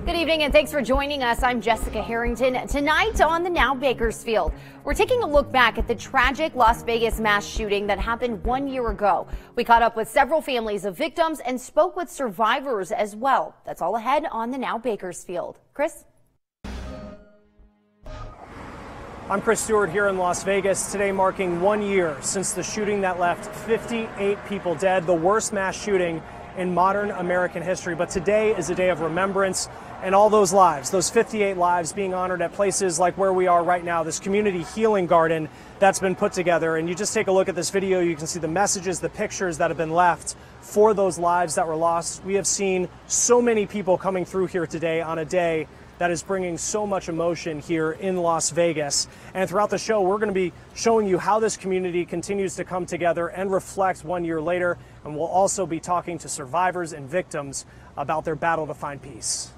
Good evening and thanks for joining us. I'm Jessica Harrington. Tonight on the Now Bakersfield, we're taking a look back at the tragic Las Vegas mass shooting that happened 1 year ago. We caught up with several families of victims and spoke with survivors as well. That's all ahead on the Now Bakersfield. Chris? I'm Chris Stewart here in Las Vegas, today marking 1 year since the shooting that left 58 people dead, the worst mass shooting in modern American history. But today is a day of remembrance and all those lives, those 58 lives being honored at places like where we are right now, this community healing garden that's been put together. And you just take a look at this video, you can see the messages, the pictures that have been left for those lives that were lost. We have seen so many people coming through here today on a day that is bringing so much emotion here in Las Vegas. And throughout the show, we're going to be showing you how this community continues to come together and reflect 1 year later. And we'll also be talking to survivors and victims about their battle to find peace.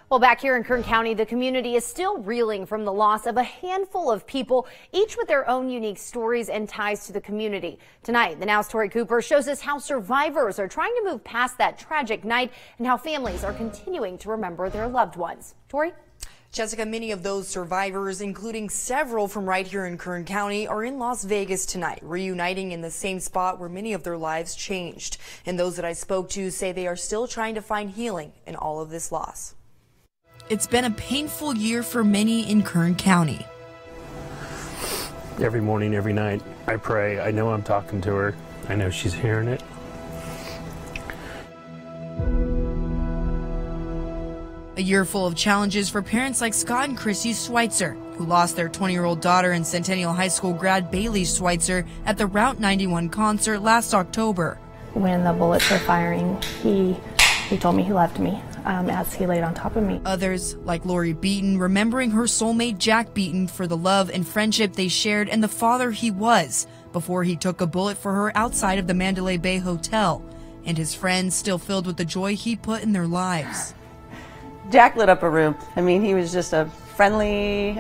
Well, back here in Kern County, the community is still reeling from the loss of a handful of people, each with their own unique stories and ties to the community. Tonight, the Now's Tori Cooper shows us how survivors are trying to move past that tragic night and how families are continuing to remember their loved ones. Tori? Jessica, many of those survivors, including several from right here in Kern County, are in Las Vegas tonight, reuniting in the same spot where many of their lives changed. And those that I spoke to say they are still trying to find healing in all of this loss. It's been a painful year for many in Kern County. Every morning, every night, I pray. I know I'm talking to her. I know she's hearing it. A year full of challenges for parents like Scott and Chrissy Schweitzer, who lost their 20-year-old daughter and Centennial High School grad Bailey Schweitzer at the Route 91 concert last October. When the bullets were firing, he told me he loved me. As he laid on top of me. Others, like Lori Beaton, remembering her soulmate Jack Beaton for the love and friendship they shared and the father he was before he took a bullet for her outside of the Mandalay Bay Hotel, and his friends still filled with the joy he put in their lives. Jack lit up a room. I mean, he was just a friendly,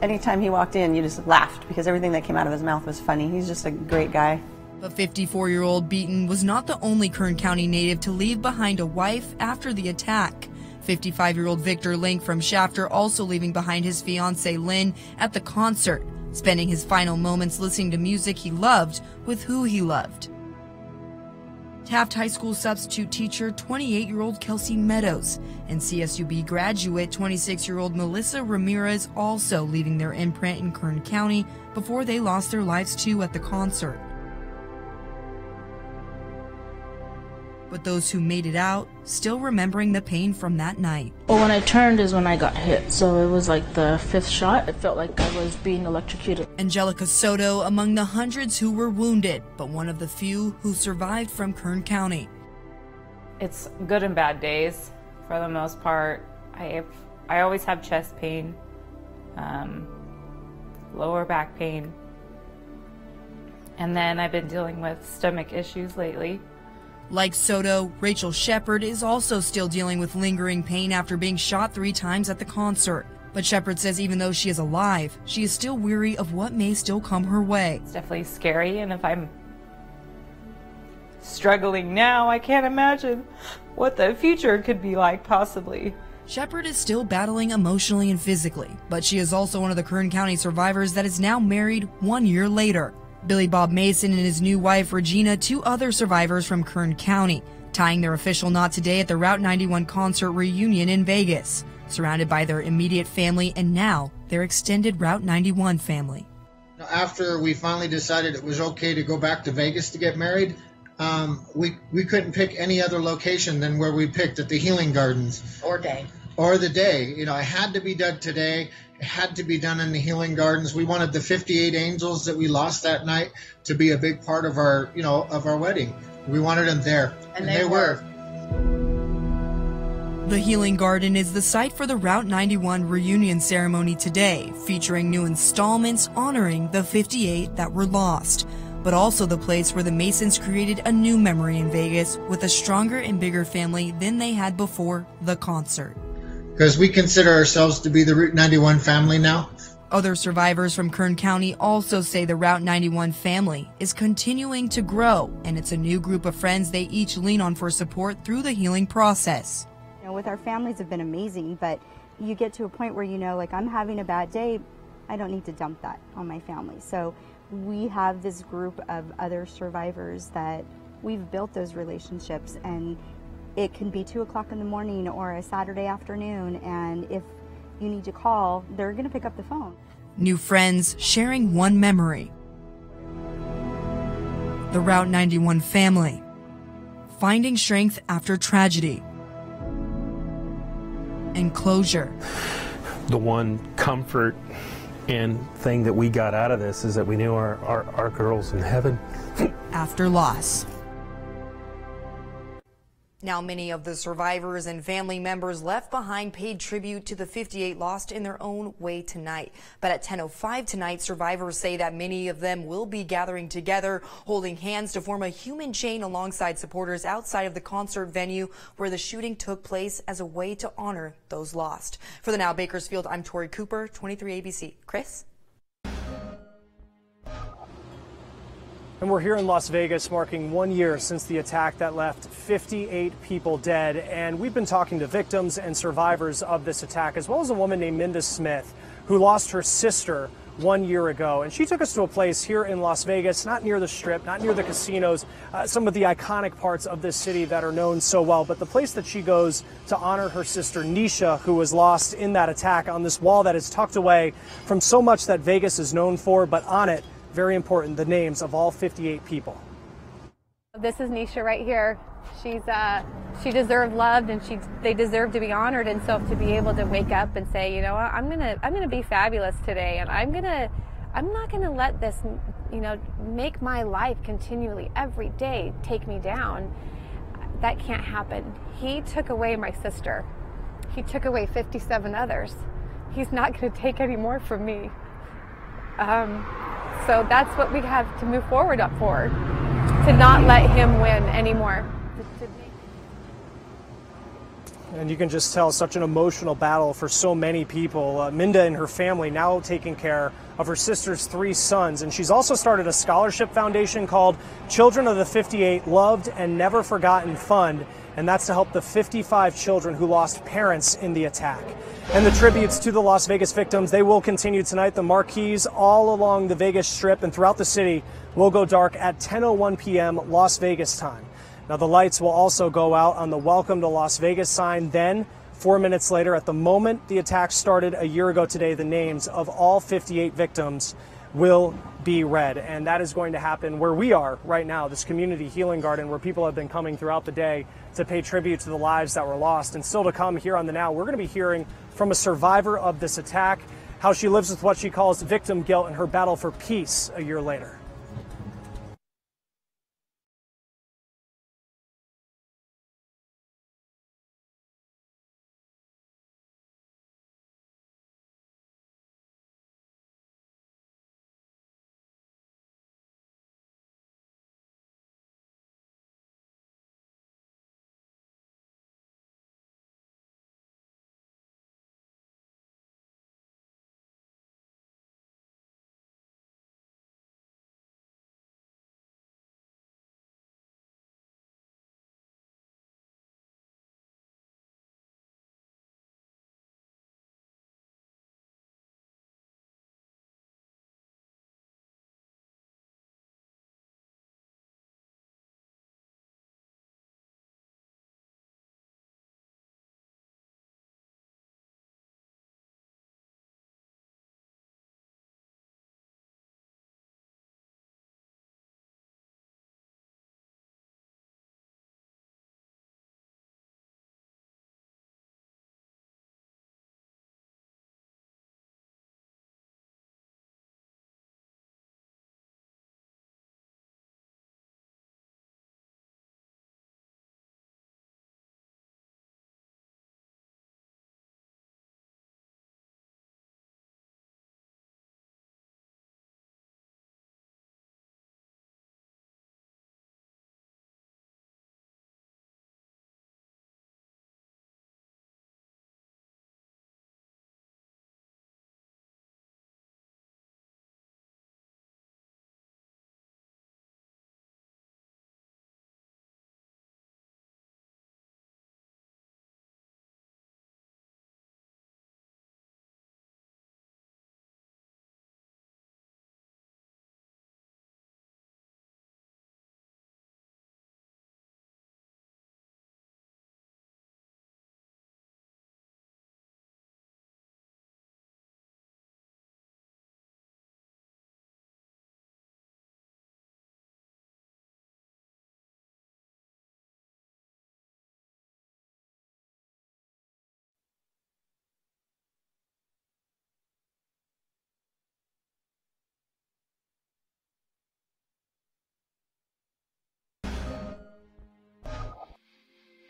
anytime he walked in, you just laughed because everything that came out of his mouth was funny. He's just a great guy. But 54-year-old Beaton was not the only Kern County native to leave behind a wife after the attack. 55-year-old Victor Link from Shafter also leaving behind his fiancée Lynn at the concert, spending his final moments listening to music he loved with who he loved. Taft High School substitute teacher 28-year-old Kelsey Meadows and CSUB graduate 26-year-old Melissa Ramirez also leaving their imprint in Kern County before they lost their lives too at the concert. But those who made it out still remembering the pain from that night. Well, when I turned is when I got hit, so it was like the 5th shot. It felt like I was being electrocuted. Angelica Soto among the hundreds who were wounded, but one of the few who survived from Kern County. It's good and bad days for the most part. I always have chest pain, lower back pain, and then I've been dealing with stomach issues lately. Like Soto, Rachel Shepard is also still dealing with lingering pain after being shot 3 times at the concert. But Shepard says even though she is alive, she is still weary of what may still come her way. It's definitely scary, and if I'm struggling now, I can't imagine what the future could be like, possibly. Shepard is still battling emotionally and physically, but she is also one of the Kern County survivors that is now married 1 year later. Billy Bob Mason and his new wife Regina, 2 other survivors from Kern County, tying their official knot today at the Route 91 concert reunion in Vegas, surrounded by their immediate family and now their extended Route 91 family. After we finally decided it was okay to go back to Vegas to get married, we couldn't pick any other location than where we picked at the Healing Gardens. Or day. Or the day. You know, it had to be done today. It had to be done in the Healing Gardens. We wanted the 58 angels that we lost that night to be a big part of our, of our wedding. We wanted them there, and they were. The Healing Garden is the site for the Route 91 reunion ceremony today, featuring new installments honoring the 58 that were lost, but also the place where the Masons created a new memory in Vegas with a stronger and bigger family than they had before the concert. Because we consider ourselves to be the Route 91 family now. Other survivors from Kern County also say the Route 91 family is continuing to grow, and it's a new group of friends they each lean on for support through the healing process. With our families have been amazing, but you get to a point where, like, I'm having a bad day, I don't need to dump that on my family. So we have this group of other survivors that we've built those relationships, and it can be 2 o'clock in the morning or a Saturday afternoon, and if you need to call, they're going to pick up the phone. New friends sharing one memory. The Route 91 family, finding strength after tragedy. And closure. The one comfort and thing that we got out of this is that we knew our girl's in heaven. After loss. Now, many of the survivors and family members left behind paid tribute to the 58 lost in their own way tonight. But at 10:05 tonight, survivors say that many of them will be gathering together, holding hands to form a human chain alongside supporters outside of the concert venue where the shooting took place as a way to honor those lost. For the Now Bakersfield, I'm Tori Cooper, 23 ABC. Chris? And we're here in Las Vegas marking 1 year since the attack that left 58 people dead. And we've been talking to victims and survivors of this attack, as well as a woman named Minda Smith, who lost her sister 1 year ago. And she took us to a place here in Las Vegas, not near the Strip, not near the casinos, some of the iconic parts of this city that are known so well, but the place that she goes to honor her sister Nisha, who was lost in that attack, on this wall that is tucked away from so much that Vegas is known for, but on it, very important, the names of all 58 people. This is Nisha right here. She deserved love, and they deserve to be honored. And so to be able to wake up and say, you know what, I'm gonna be fabulous today, and I'm not gonna let this, make my life continually every day take me down. That can't happen. He took away my sister. He took away 57 others. He's not gonna take any more from me. So that's what we have to move forward up for, to not let him win anymore. And you can just tell such an emotional battle for so many people. Minda and her family now taking care of her sister's 3 sons. And she's also started a scholarship foundation called Children of the 58 Loved and Never Forgotten Fund. And that's to help the 55 children who lost parents in the attack. And the tributes to the Las Vegas victims, they will continue tonight. The marquees all along the Vegas Strip and throughout the city will go dark at 10:01 p.m. Las Vegas time. Now, the lights will also go out on the Welcome to Las Vegas sign. Then, 4 minutes later, at the moment the attack started a year ago today, the names of all 58 victims will be read. And that is going to happen where we are right now, this community healing garden, where people have been coming throughout the day to pay tribute to the lives that were lost. And still to come here on the Now, we're going to be hearing from a survivor of this attack, how she lives with what she calls victim guilt and her battle for peace a year later.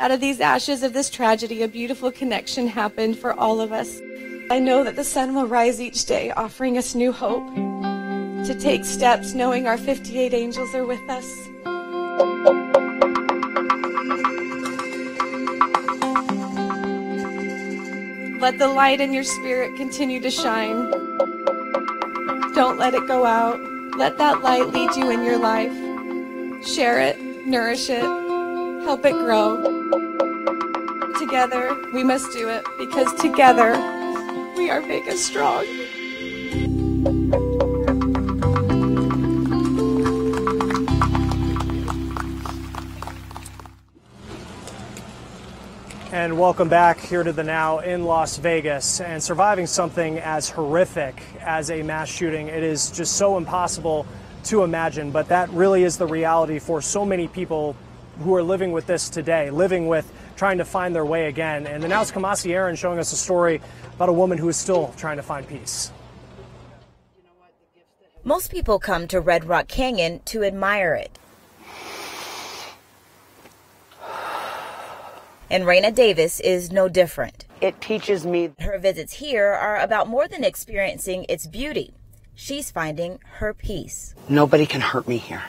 Out of these ashes of this tragedy, a beautiful connection happened for all of us. I know that the sun will rise each day, offering us new hope to take steps, knowing our 58 angels are with us. Let the light in your spirit continue to shine. Don't let it go out. Let that light lead you in your life. Share it, nourish it, help it grow. Together, we must do it, because together, we are big and strong. And welcome back here to the Now in Las Vegas. And surviving something as horrific as a mass shooting, it is just so impossible to imagine. But that really is the reality for so many people who are living with this today, living with trying to find their way again. And the Now's Kamasi Aaron showing us a story about a woman who is still trying to find peace. Most people come to Red Rock Canyon to admire it. And Raina Davis is no different. It teaches me. Her visits here are about more than experiencing its beauty. She's finding her peace. Nobody can hurt me here.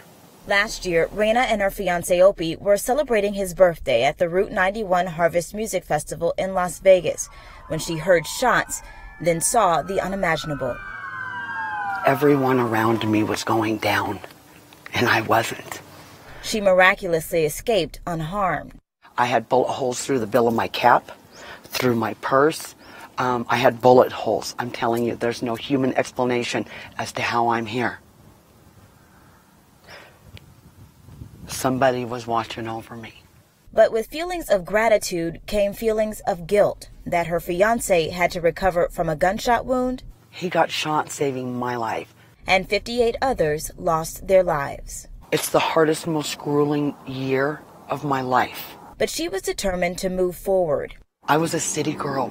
Last year, Raina and her fiancé Opie were celebrating his birthday at the Route 91 Harvest Music Festival in Las Vegas when she heard shots, then saw the unimaginable. Everyone around me was going down, and I wasn't. She miraculously escaped unharmed. I had bullet holes through the bill of my cap, through my purse. I had bullet holes. I'm telling you, there's no human explanation as to how I'm here. Somebody was watching over me. But with feelings of gratitude came feelings of guilt that her fiancé had to recover from a gunshot wound. He got shot saving my life. And 58 others lost their lives. It's the hardest, most grueling year of my life. But she was determined to move forward. I was a city girl.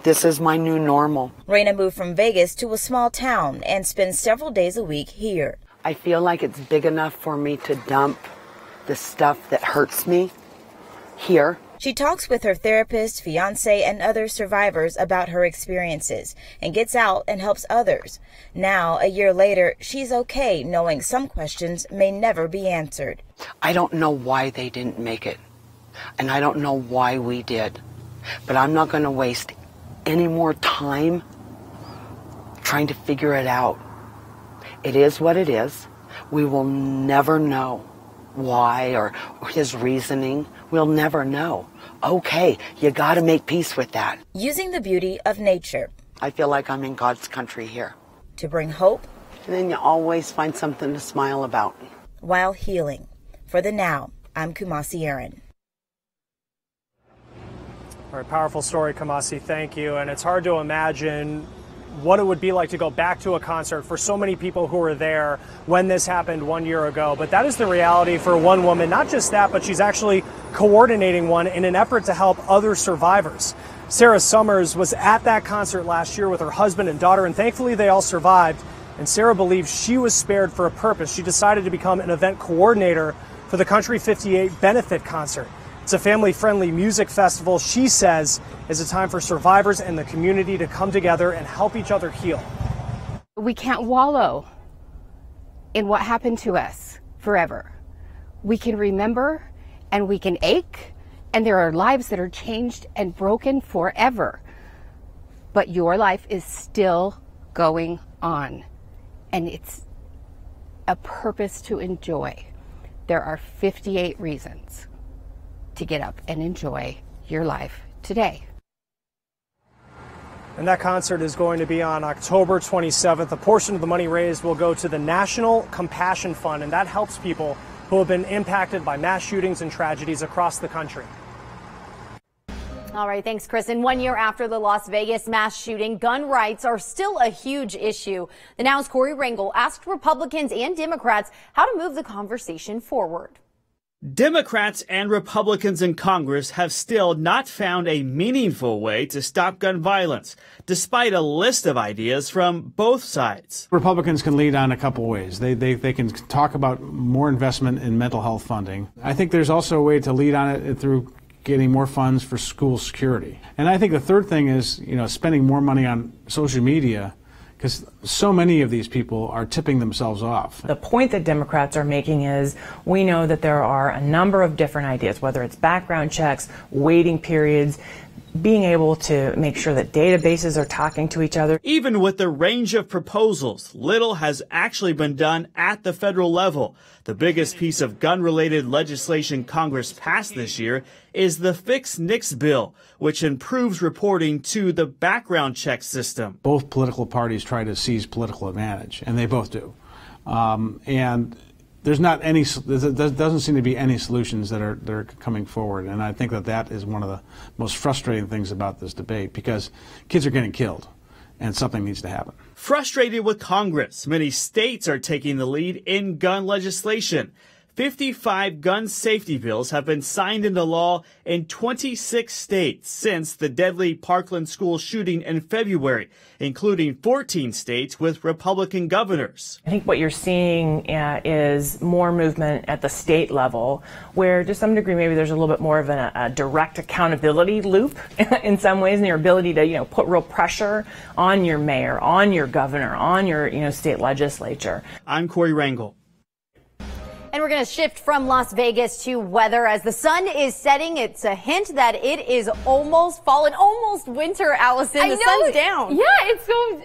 This is my new normal. Raina moved from Vegas to a small town and spends several days a week here. I feel like it's big enough for me to dump the stuff that hurts me here. She talks with her therapist, fiancé, and other survivors about her experiences and gets out and helps others. Now, a year later, she's okay knowing some questions may never be answered. I don't know why they didn't make it, and I don't know why we did, but I'm not going to waste any more time trying to figure it out. It is what it is. We will never know why or his reasoning. We'll never know. Okay, you got to make peace with that. Using the beauty of nature. I feel like I'm in God's country here. To bring hope. And then you always find something to smile about. While healing. For the Now, I'm Kamasi Aaron. All right, powerful story, Kamasi. Thank you. And it's hard to imagine what it would be like to go back to a concert for so many people who were there when this happened 1 year ago. But that is the reality for one woman. Not just that, but she's actually coordinating one in an effort to help other survivors. Sarah Summers was at that concert last year with her husband and daughter, and thankfully they all survived. And Sarah believes she was spared for a purpose. She decided to become an event coordinator for the Country 58 benefit concert. It's a family-friendly music festival, she says, is a time for survivors and the community to come together and help each other heal. We can't wallow in what happened to us forever. We can remember and we can ache, and there are lives that are changed and broken forever. But your life is still going on, and it's a purpose to enjoy. There are 58 reasons to get up and enjoy your life today. And that concert is going to be on October 27th. A portion of the money raised will go to the National Compassion Fund, and that helps people who have been impacted by mass shootings and tragedies across the country. All right, thanks, Chris. And 1 year after the Las Vegas mass shooting, gun rights are still a huge issue. The Now's Corey Rangel asked Republicans and Democrats how to move the conversation forward. Democrats and Republicans in Congress have still not found a meaningful way to stop gun violence, despite a list of ideas from both sides. Republicans can lead on a couple ways. They can talk about more investment in mental health funding. I think there's also a way to lead on it through getting more funds for school security. And I think the third thing is, spending more money on social media, because so many of these people are tipping themselves off. The point that Democrats are making is we know that there are a number of different ideas, whether it's background checks, waiting periods, being able to make sure that databases are talking to each other. Even with the range of proposals, little has actually been done at the federal level. The biggest piece of gun-related legislation Congress passed this year is the Fix NICS bill, which improves reporting to the background check system. Both political parties try to seize political advantage, and they both do. And there doesn't seem to be any solutions that are coming forward, and I think that is one of the most frustrating things about this debate, because kids are getting killed, and something needs to happen. Frustrated with Congress, many states are taking the lead in gun legislation. 55 gun safety bills have been signed into law in 26 states since the deadly Parkland school shooting in February, including 14 states with Republican governors. I think what you're seeing is more movement at the state level, where to some degree maybe there's a little bit more of a direct accountability loop in some ways, and your ability to put real pressure on your mayor, on your governor, on your state legislature. I'm Corey Rangel. And we're going to shift from Las Vegas to weather. As the sun is setting, it's a hint that it is almost fall and almost winter, Allison. The sun's down. Yeah,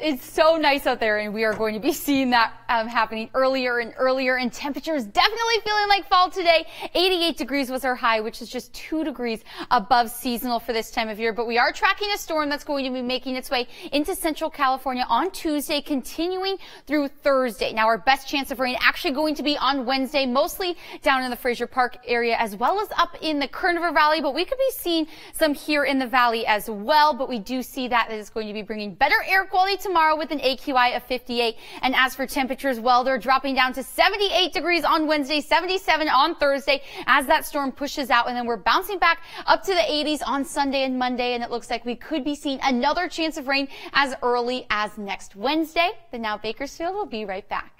it's so nice out there, and we are going to be seeing that happening earlier and earlier. And temperatures definitely feeling like fall today. 88 degrees was our high, which is just 2 degrees above seasonal for this time of year. But we are tracking a storm that's going to be making its way into central California on Tuesday, continuing through Thursday. Now, our best chance of rain actually going to be on Wednesday, mostly down in the Fraser Park area, as well as up in the Kern River Valley, but we could be seeing some here in the valley as well. But we do see that it is going to be bringing better air quality tomorrow with an AQI of 58. And as for temperatures, well, they're dropping down to 78 degrees on Wednesday, 77 on Thursday as that storm pushes out. And then we're bouncing back up to the 80s on Sunday and Monday. And it looks like we could be seeing another chance of rain as early as next Wednesday. The Now Bakersfield will be right back.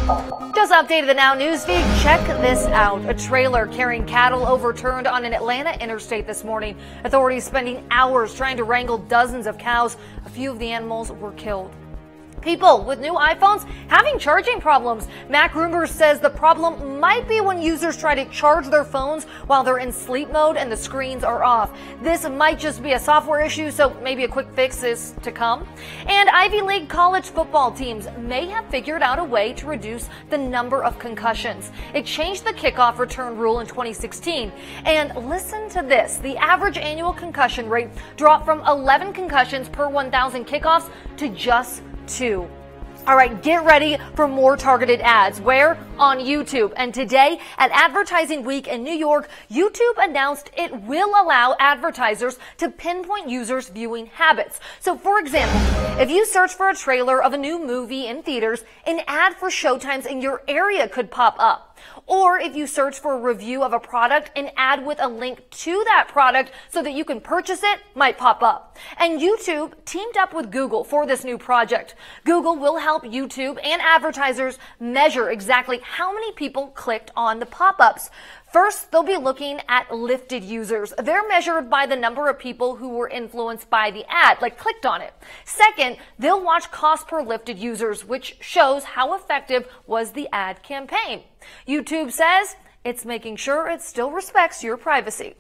Just updated the Now news feed. Check this out. A trailer carrying cattle overturned on an Atlanta interstate this morning. Authorities spending hours trying to wrangle dozens of cows. A few of the animals were killed. People with new iPhones having charging problems. Mac Rumors says the problem might be when users try to charge their phones while they're in sleep mode and the screens are off. This might just be a software issue, so maybe a quick fix is to come. And Ivy League college football teams may have figured out a way to reduce the number of concussions. It changed the kickoff return rule in 2016. And listen to this. The average annual concussion rate dropped from 11 concussions per 1,000 kickoffs to just 2. All right, get ready for more targeted ads. Where? On YouTube. And today at Advertising Week in New York, YouTube announced it will allow advertisers to pinpoint users' viewing habits. So for example, if you search for a trailer of a new movie in theaters, an ad for showtimes in your area could pop up. Or if you search for a review of a product, an ad with a link to that product so that you can purchase it might pop up. And YouTube teamed up with Google for this new project. Google will help YouTube and advertisers measure exactly how many people clicked on the pop-ups. First, they'll be looking at lifted users. They're measured by the number of people who were influenced by the ad, like clicked on it. Second, they'll watch cost per lifted users, which shows how effective was the ad campaign. YouTube says it's making sure it still respects your privacy.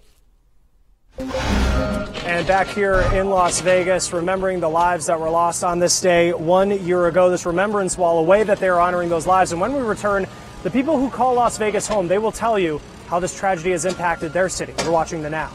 And back here in Las Vegas, remembering the lives that were lost on this day 1 year ago, this remembrance wall, a way that they are honoring those lives. And when we return, the people who call Las Vegas home, they will tell you how this tragedy has impacted their city. You're watching The Now.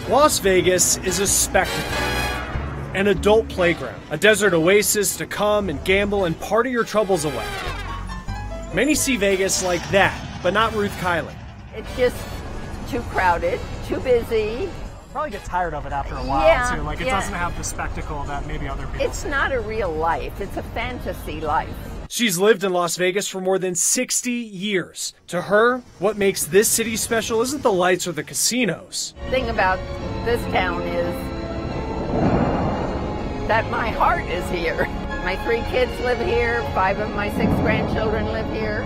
Las Vegas is a spectacle, an adult playground, a desert oasis to come and gamble and party your troubles away. Many see Vegas like that, but not Ruth Kiley. It's just too crowded, too busy. Probably get tired of it after a while, too. Like, it doesn't have the spectacle that maybe other people It's not a real life. It's a fantasy life. She's lived in Las Vegas for more than 60 years. To her, what makes this city special isn't the lights or the casinos. The thing about this town is that my heart is here. My 3 kids live here, 5 of my 6 grandchildren live here.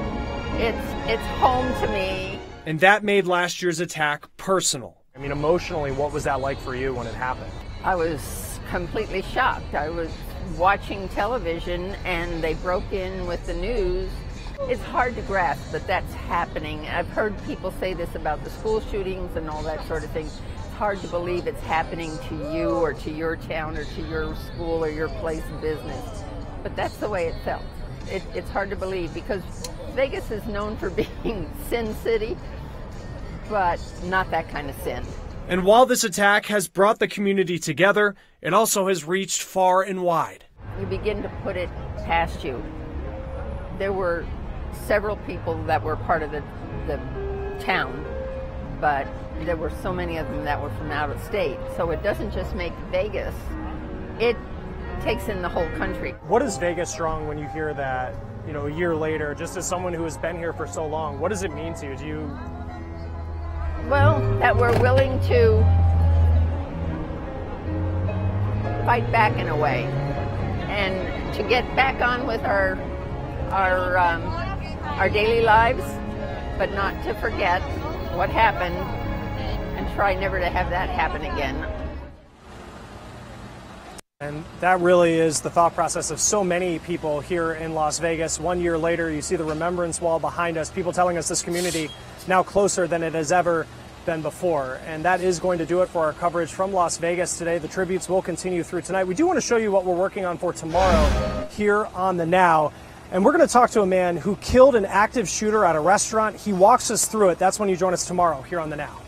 It's home to me. And that made last year's attack personal. I mean, emotionally, what was that like for you when it happened? I was completely shocked. I was watching television and they broke in with the news. It's hard to grasp that that's happening. I've heard people say this about the school shootings and all that sort of thing. It's hard to believe it's happening to you or to your town or to your school or your place of business. But that's the way it felt. It's hard to believe because Vegas is known for being Sin City, but not that kind of sin. And while this attack has brought the community together, it also has reached far and wide. You begin to put it past you. There were several people that were part of the town, but there were so many of them that were from out of state. So it doesn't just make Vegas, it takes in the whole country. What is Vegas strong when you hear that, you know, a year later, just as someone who has been here for so long? What does it mean to you? Do you... Well, that we're willing to fight back in a way and to get back on with our daily lives, but not to forget what happened and try never to have that happen again. And that really is the thought process of so many people here in Las Vegas. 1 year later, you see the remembrance wall behind us, people telling us this community now closer than it has ever been before. And that is going to do it for our coverage from Las Vegas today. The tributes will continue through tonight. We do want to show you what we're working on for tomorrow here on The Now. And we're going to talk to a man who killed an active shooter at a restaurant. He walks us through it. That's when you join us tomorrow here on The Now.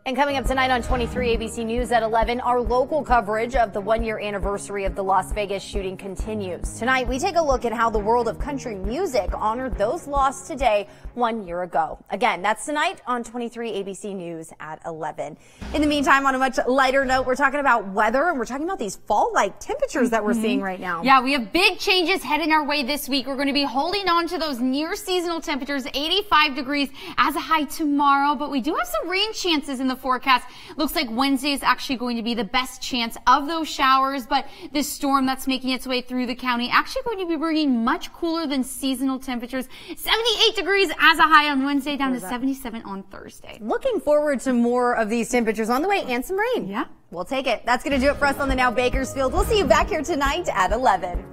And coming up tonight on 23 ABC News at 11, our local coverage of the 1-year anniversary of the Las Vegas shooting continues. Tonight, we take a look at how the world of country music honored those lost today 1 year ago. Again, that's tonight on 23 ABC News at 11. In the meantime, on a much lighter note, we're talking about weather and we're talking about these fall-like temperatures that we're seeing right now. Yeah, we have big changes heading our way this week. We're going to be holding on to those near seasonal temperatures, 85 degrees as a high tomorrow, but we do have some rain chances in the forecast. Looks like Wednesday is actually going to be the best chance of those showers, but this storm that's making its way through the county actually going to be bringing much cooler than seasonal temperatures. 78 degrees as a high on Wednesday, down to 77 on Thursday. Looking forward to more of these temperatures on the way and some rain. Yeah. We'll take it. That's going to do it for us on The Now Bakersfield. We'll see you back here tonight at 11.